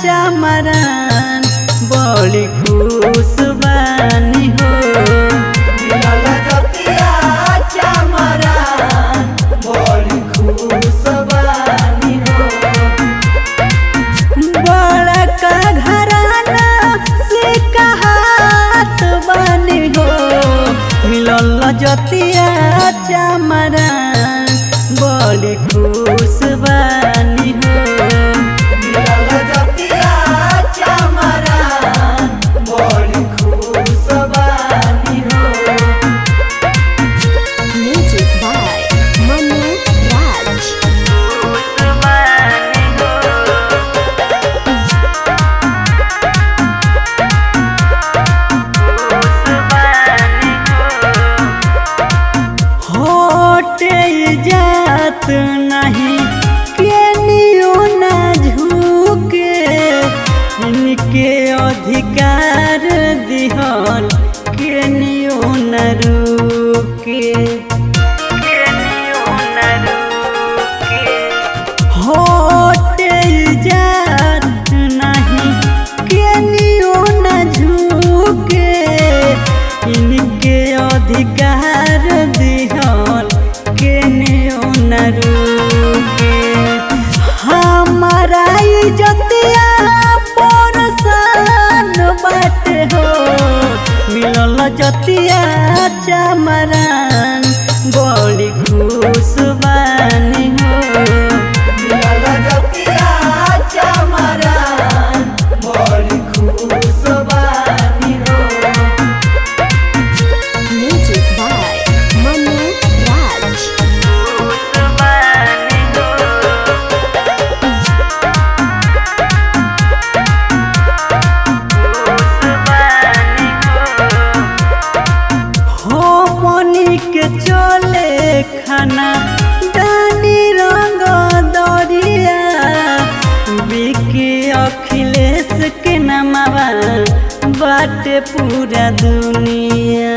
चमरान बड़ी खुश बानी हो। मिलल जतिया चमरान बड़ी खुश बानी हो। बड़ा का घराना से कहात बानी हो। मिलल जतिया चमरान बड़ी खुश बानी हो। मिलल जतिया चमरान बड़ी खुश बानी हो। Music by Manu Raj. होटे जात नहीं केनियो ना झुके। इनके अधिकार दिहल केनियो न रुके। होटे जात नहीं केनियो न झुके। इनके अधिकार दिहल केनियो न रुके। हमारा इज्जतिया परसान बाटे हो। मिलल जतिया चमरान बड़ी खुश बानी हो। मिलल जतिया चमरान बड़ी खुश बानी हो। Music by Manu Raj. हो मनी के चले खाना दानी रंग दरिया। बिके अखिलेश के नमवा बाटे पूरा दुनिया।